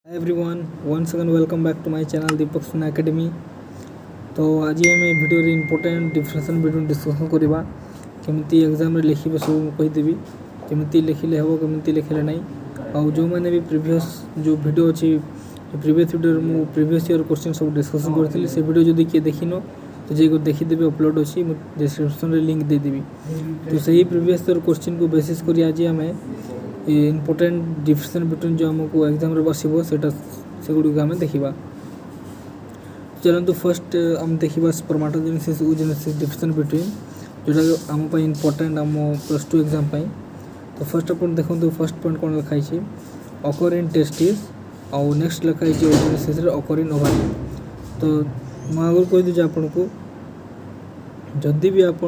Hi everyone, once again welcome back to my channel Deepak Suna Academy। तो आज आम video important differentiation between discussion करवा केमती exam रे लिखिबे सब कहीदेवी केमती लिखिले हम केमती लिखिले नहीं आउ जो मैंने भी प्रीवियस जो वीडियो अच्छी प्रीवियस वीडियो मु प्रीवियस ईयर क्वेश्चन सब डिस्कसन करथिली से वीडियो जदि किए देखिनो तो जे को देखिदेबे अपलोड अच्छी डिस्क्रिप्शन रे लिंक दे देबी। तो सही प्रीवियस ईयर क्वेश्चन को बेसिस करी आज आम इम्पोर्टेंट डिफरेंशिएशन बिटवीन जो आमको एग्जाम रे बसिबो सेटा सेगुडी आम देखिबा। चलते फर्स्ट आम देखा स्पर्माटोजेनेसिस oogenesis डिफरेंशिएशन बिटवीन जोटा आम इम्पोर्टेंट आम +2 एग्जाम। तो फर्स्ट आप देखो फर्स्ट पॉइंट कौन लिखाई अकर इन टेस्टिस आउ नेक्स्ट लिखाई oogenesis अकर इन ओवारी। तो मुझे आगे कहीदे आपन को जदि भी आप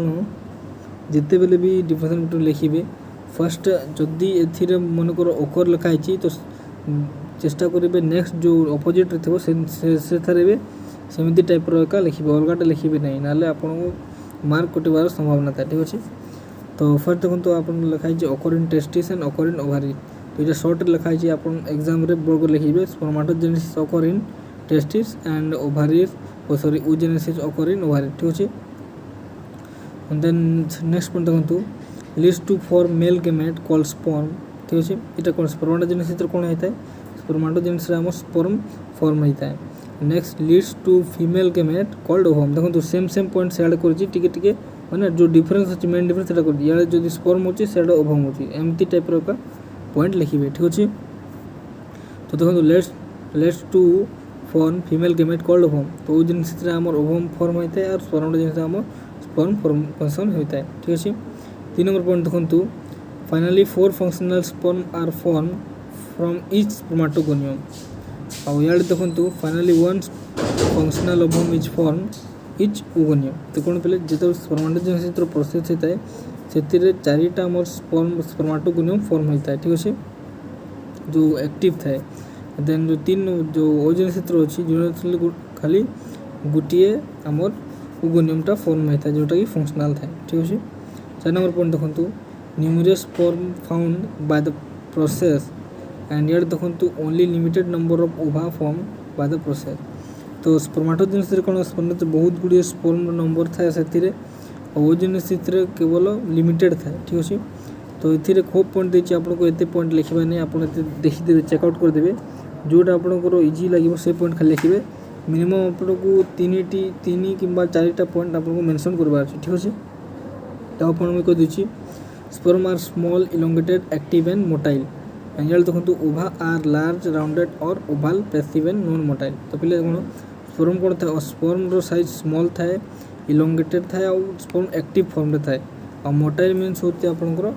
जिते बेले भी डिफरेंशिएशन बिटवीन लिखिए फर्स्ट जदि ए मनकर ओकर लिखाई तो चेष्टा करेंगे नेक्स्ट जो अपोजिट थो से थारे सेमती टाइप एका लिखे अलगाटा लिखे नहीं ना आपको मार्क कटार संभावना था। ठीक अच्छे। तो फर्स्ट देखो आप लिखाई occur in testis and occur in ovary. तो ये सर्ट लिखाई आप एग्जाम बोर्ड लिखे spermatogenesis occur in testis and ovary sorry oogenesis occur in ovary. ठीक अच्छे। देन नेक्स्ट पॉइंट देखो leads to form male gamete called sperm. ठीक अच्छे। यहाँ कौन स्पर्माटोजेनेसिस कौन होता है स्पर्माटोजेनेसिस आम स्पर्म फॉर्म होता है। Next leads to female gamete called ovum. देखो सेम पॉइंट से ऐड कर माने जो डिफरेंस अच्छे मेन डिफरेंस या जो स्पर्म होची सेटा ओवम होची एमती टाइप का पॉइंट लिखिबे। ठीक अच्छे। तो देखो let's to form female gamete called ovum. तो oogenesis आम ओवम फॉर्म होता है और स्पर्माटोजेनेसिस आम स्पर्म फॉर्मेशन होता है। ठीक अच्छे। 3 नंबर पॉइंट देखो finally 4 functional sperm are form from each spermatogonium. आउ यार देखो finally 1 functional ovum is form each oogonium. तो कौन पे जो स्पर्माटोजेनेसिस प्रोसेस होता है से 4टा आम स्पर्माटोगोनियम फॉर्म होता है। ठीक अच्छे जो एक्टिव थाए। देन जो 3 जो oogenesis अच्छी जो खाली गोटे आमर ओगोनियमटा फॉर्म होता है जोटा कि फंक्शनल थाए। ठीक अच्छे। 4 नंबर पॉइंट देखो numerous sperm found by the process and यार देखो ओनली लिमिटेड नंबर ऑफ ओवा फॉर्म बाय द प्रोसेस। तो स्पर्माटोजेनेसिस कौन स्पर्म बहुत गुड़िए स्पर्म नंबर थाए से oogenesis केवल लिमिटेड थाए। ठीक अच्छे। तो ये खूब पॉइंट देती आपको एत पॉइंट लिखा नहीं आप देखीदे चेकआउट करदे जोटा आपंकर इजी लगे से पॉइंट खाली लिखे मिनिमम आपको 3 कि 4टा पॉइंट आपको मेंशन करवार। ठीक अच्छे। तो आप कह दूसरी sperm are small elongated active and motile and यार देखो ओवा आर लार्ज राउंडेड और oval passive and non motile. तो पहले कौन स्पर्म कौन था स्पर्म साइज स्मॉल थाए इलोंगेटेड थाए और स्पर्म एक्टिव फॉर्म थाए और मोटाइल मीन्स होते आपंकर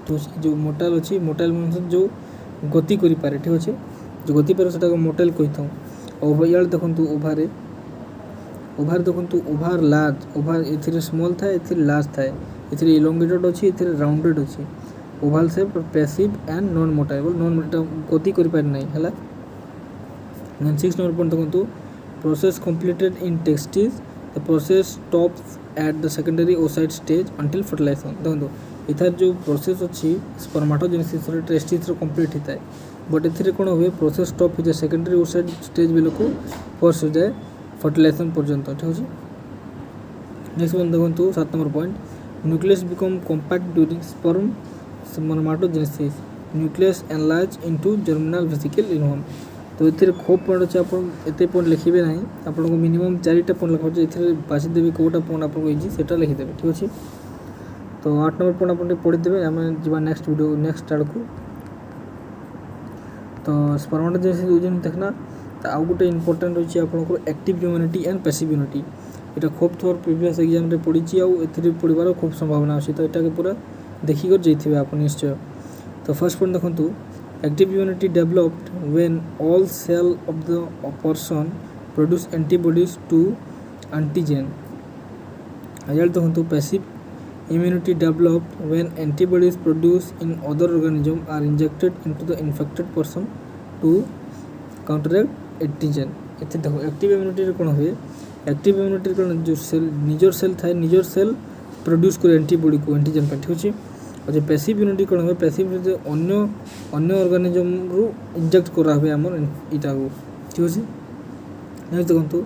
तो जो मोटाइल अच्छी मोटाइल मीन्स जो गति करें। ठीक अच्छे। जो गति पारे से मोटाइल कही था। और यार देखो ओभार देखो ओभार लार्ज ओभार ए स्मॉल था ए लार्ज था ए इलोंगेटेड अच्छी ए राउंडेड अच्छी oval shape passive and non motile non गति करें नहीं है। देन 6 नंबर पॉइंट देखो process completed in testis the process stops at the secondary oocyte stage until fertilisation. देखो इधर जो प्रोसेस अच्छी स्पर्माटोजेनेसिस टेस्टिस कंप्लीट होता है बट ए कौन हुए प्रोसेस स्टॉप हो जाए सेकेंडरी ओसाइड स्टेज बेल को फोर्स हो जाए फर्टिलाइजेशन पर्यंत। ठीक अच्छे। नेक्स्ट वन देखो 7 number point nucleus become compact during sperm spermatogenesis nucleus enlarge into germinal vesicle in home. तो ये खूब पॉइंट अच्छे आप एत पॉइंट लिखे ना आपको मिनिमम 4टा पॉइंट लिखा ये बाछीदेवी कौटा पॉइंट आपको इजी से लिखिदे। ठीक अच्छे। तो 8 नंबर पॉइंट आप पढ़ीदे आम जा नेक्स्ट वीडियो नेक्स्ट आड़ को। तो स्पर्माटोजेनेसिस oogenesis देखना तो आउ गोटे इम्पोर्टेंट रही आपंकर active immunity and passive immunity. यहाँ खूब थोर प्रीवियस एग्जाम रे पढ़ी पढ़ार खूब संभावना अच्छी। तो यहाँ पूरा देखिक जाइए आप निश्चय। तो फर्स्ट पॉइंट देखो active immunity developed when all cell of the person produce antibodies to antigen. यार देखो passive immunity developed when antibodies produced in other organism are injected into the infected person to counteract antigen। इतने देखो active immunity कौन हुए active immunity कौन जो cell निजर cell थाए निजर सेल प्रोड्यूस करे एंटीबॉडी को एंटीजन पर। ठीक अच्छे। और जो पैसिव इम्यूनिटी कौन हुए पैसिव इम्यूनिटी अन्य अन्य ऑर्गेनिजम रु इंजेक्ट करा हुए आमर इटा को ठीक अच्छे। नेक्स्ट देखो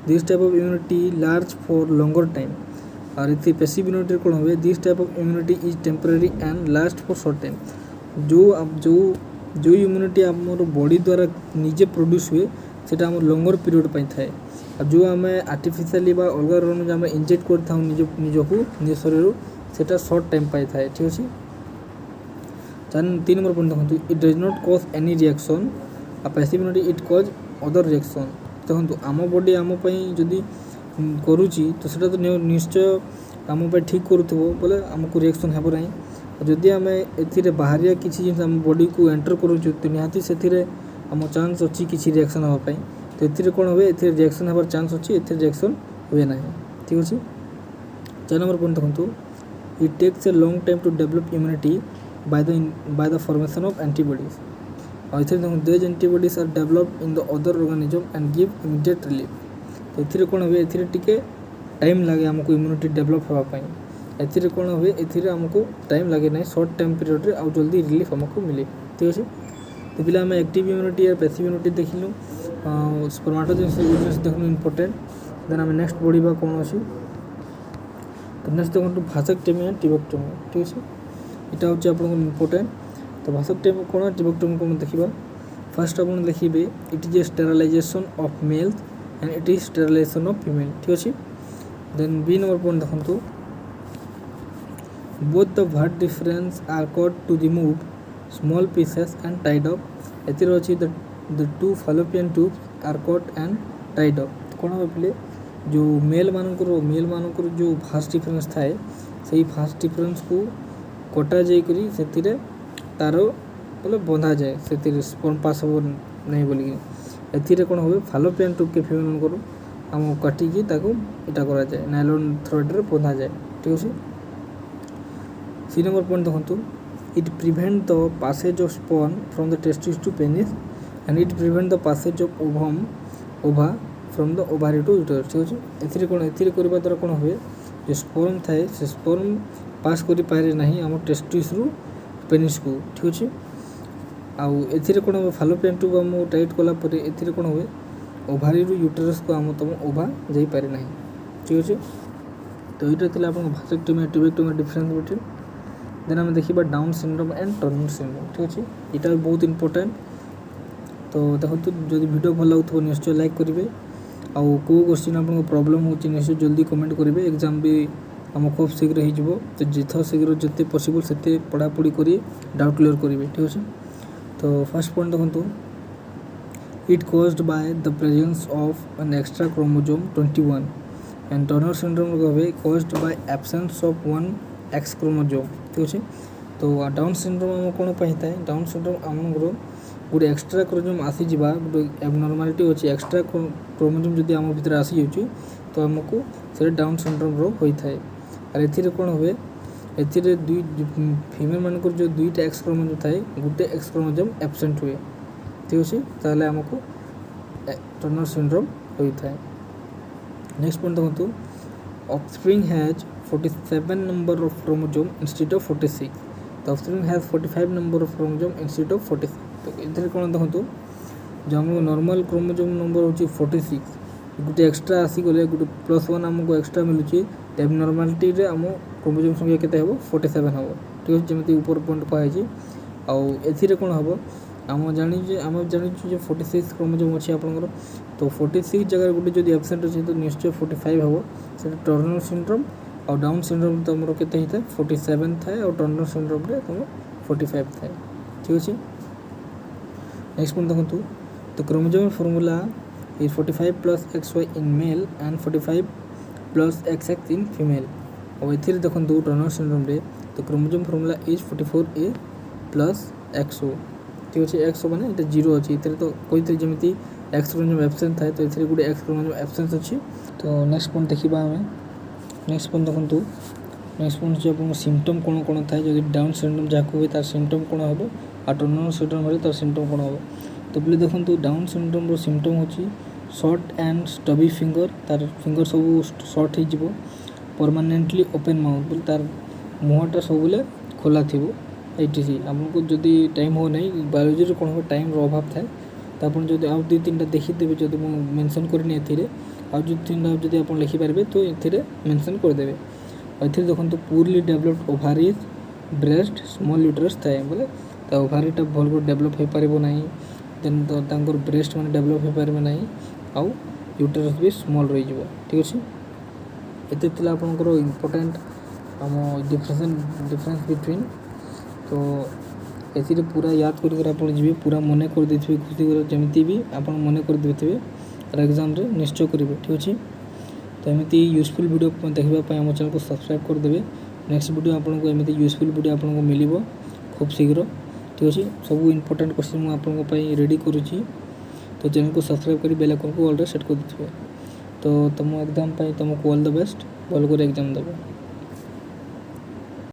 this type of immunity large for longer time और ये पैसिव इम्यूनिटी कौन हुए this type of immunity is temporary and last for short time. जो जो जो इम्यूनिटी आमर बॉडी द्वारा निजे प्रोड्यूस हुए सेटा आम लॉन्गर पीरियड पाई थाए और जो आम आर्टिफिशियली बा अलग रन आम इंजेक्ट कर था निजक निज शरीर सेटा शॉर्ट टाइम पाई थाए ठीक अच्छे। 3 नंबर पॉइंट देखो it does not cause any reaction आ passive immunity it cause other reaction. देखो आम बॉडी आम जदि करुच्ची तो सेटा तो निश्चय आम ठीक करूथबो बोले आमको रिएक्शन हेबो नहीं। जदि आम ए बाहरिया किसी जिन आम बॉडी को एंटर करूँ तो निहाती से आम चांस अच्छी किसी रिएक्शन हाँपाई तो ये कौन हुए ये रिएक्शन हबार चांस अच्छी ए रिएक्शन हुए ना ठीक अच्छे। 4 नंबर पॉइंट देखो it takes a long time to develop immunity by the formation of antibodies और इधर देखो these antibodies are developed in the other organism and give immediate relief। तो इधर कौन हुए इधर टिके टाइम लगे आमको इम्यूनिटी डेवलप होगापाई एथिरे कौन हुए एथिरे आमको टाइम लगे ना शॉर्ट टाइम पीरियड रे आउ जल्दी रिलीफ आमको मिले ठीक अच्छे। तो पिला आम एक्टिव इम्यूनिटी और पैसिव इम्यूनिटी देखिलु स्पर्माटोजेनेसिस देखनु इम्पोर्टेंट देन आम नेक्स्ट बढ़िबा कौन अच्छी तो नेक्स्ट देखो भासेक्टोमी एंड टिबेक्टोमी ठीक अच्छे। यहाँ हूँ आप इम्पोर्टेंट तो भासेक्टोमी कौन टिबेक्टोमी कौन देखा फास्ट आप देखिए it is a sterilization of male and it is sterilization of female ठीक अच्छे। देन बी नंबर पॉइंट देखो both the word difference are cut to remove small pieces and tied up एतिर अच्छी the two fallopian tubes are cut and tied up कौन हम पे जो mail मानकर जो फास्ट डिफरेंस थाए से फास्ट डिफरेंस को कटा जाकरी से तार बोले बंधा जाए से स्पर्म पास हो नहीं बोलिकी एथिरे कौन हुए फालोपियन ट्यूब के फीमेल करूँ आम काटिकी इटा करा जाए नायलॉन थ्रेड रे बंधा जाए ठीक अच्छे। 3 नंबर पॉइंट देखो it prevent the passage of sperm from the testis to penis and it prevent the passage of ova from the ovary to uterus ठीक अच्छे। एथिरे कौन एथिरे करबा द्वारा कौन हुए जो स्पर्म थाए से स्पर्म पास करि पारे नहीं आम टेस्टिस रु पेनिस को ठीक अच्छे। आउ एथिरे कौन हुए फालोपियन ट्यूब आम टाइट कला परे एथिरे कौन हुए ओवारी रु यूटरस को आम तुम ओभा जाई पारे नहीं ठीक अच्छे। तो ये थिला आपन भासेक्टोमी और टिबेक्टोमी डिफरेंस बिटवीन देन आम देखा down syndrome and Turner syndrome ठीक अच्छे। यहाँ भी बहुत इंपोर्टेंट तो देखो जब वीडियो भल लगुव निश्चय लाइक करेंगे आउ को क्वेश्चन आपको प्रॉब्लम हो निश्चय जल्दी कमेंट करेंगे एग्जाम भी आम खूब शीघ्र हो तो जिथ शीघ्र जिते पॉसिबल से पढ़ापढ़ी कर डाउट क्लियर करेंगे ठीक अच्छे। तो फर्स्ट पॉइंट देखो it caused by the presence of an extra chromosome 21 and Turner syndrome कहे caused by absence of 1 X chromosome ठीक अच्छे। तो डाउन सिंड्रोम आम कौन पाई था डाउन सिंड्रोम आम गोटे एक्स्ट्रा क्रोमोसोम आसीजा गोटे एबनॉर्मालिटी अच्छी एक्स्ट्रा क्रोमोसोम जब आम भीतर आसी जाऊँ तो आमको से डाउन सिंड्रोम होता है और ए कौन हुए ए दुई फीमेल मानक जो दुईटा एक्स क्रोमोसोम थाए गोटे एक्स क्रोमोसोम एब्सेंट हुए ठीक अच्छे ताहले आमको टर्नर सिंड्रोम होता है। नेक्स्ट पॉइंट देखो offspring has 47 number of chromosome instead of 46 the offspring has 45 number of chromosome instead of 46 तो इधर कौन देखो जो आम नॉर्मल क्रोमोसोम नंबर हूँ 46 गोटे एक्सट्रा आसीगले गोटे +1 आमको एक्सट्रा मिलूँ एबनॉर्मालिटी रे आम क्रोमोसोम संख्या केते हेबो 47 हेबो ठीक है जमी ऊपर पॉइंट कहुई आउ ए कौन हम आम जानी जो 46 क्रोमोसोम अच्छी आपंकर तो 46 जगह गोटे जो एब्सेंट अच्छे तो निश्चय 45 हेबो से टर्नर सिंड्रोम और डाउन सिंड्रोम तुम केते होता है 47 थाए और टर्नर सिंड्रोम रे तुम 45 थाए ठीक अच्छे। नेक्स्ट पॉइंट देखो the chromosome formula is 45 plus XY in male and 45 plus XX in female और ये देखो टर्नर सिंड्रोम रे तो chromosome formula is 44A plus XO ठीक अच्छे। XO माने ये 0 अच्छी ये तो कोई जमी एक्स क्रोमोसोम एब्सेंट थाए तो ये गोटे एक्स क्रोमोसोम एब्सेंस अच्छी। तो नेक्स्ट पॉइंट देखा आम नेक्स्ट पॉइंट देखो नेक्स्ट पॉइंट जो आप सिम्पटम कौन कौन थाए जो डाउन सिंड्रोम जहाँ हुए तार सिम्पटम कौन हम और टर्नर सिंड्रोम हेल्ले तार सिम्पटम कौन हम तो पे देखो डाउन सिंड्रोम सिम्पटम होची शॉर्ट एंड स्टबी फिंगर तार फिंगर सब शॉर्ट हो परमानेंटली ओपन माउथ बोले तार मुहटा सब खोला थी ATC आपको जदि टाइम हो ना बायोलोजी कौन हो टाइम अभाव थाए तो आप जो आउ 2-3टा देखीदेवे जो मेंशन करनी आउ जो 3टा जब आप लिखिपारे तो ये मेंशन करदे ये देखो poorly developed ovaries breast small uterus थाए बोले तो ओभारीटा भल को डेभलप हो पार ना देन तो ब्रेस्ट मैंने डेभलप हो पारे ना आउ यूट्रस भी स्मॉल रही ठीक अच्छे ये आपंकर इम्पोर्टेंट आम डिफरेंस बिटवीन तो ये पूरा याद कर जी पूरा मन कर दे खुशी जमी भी आप मन कर देते और एग्जाम रे निश्चय करेंगे ठीक अच्छे तो एमती यूजफुल वीडियो देखापी आम चैनल को सब्सक्राइब करदे नेक्स्ट वीडियो आपको एमती यूजफुल वीडियो आपको मिल खूब शीघ्र ठीक अच्छे सब इंपोर्टेंट क्वेश्चन मुझे आपंपाई रेडी करुँची तो चैनल को सब्सक्राइब कर बेल आइकन को ऑल सेट कर देते तो तुम एग्जाम तुमको ऑल द बेस्ट भल कर एग्जाम देव।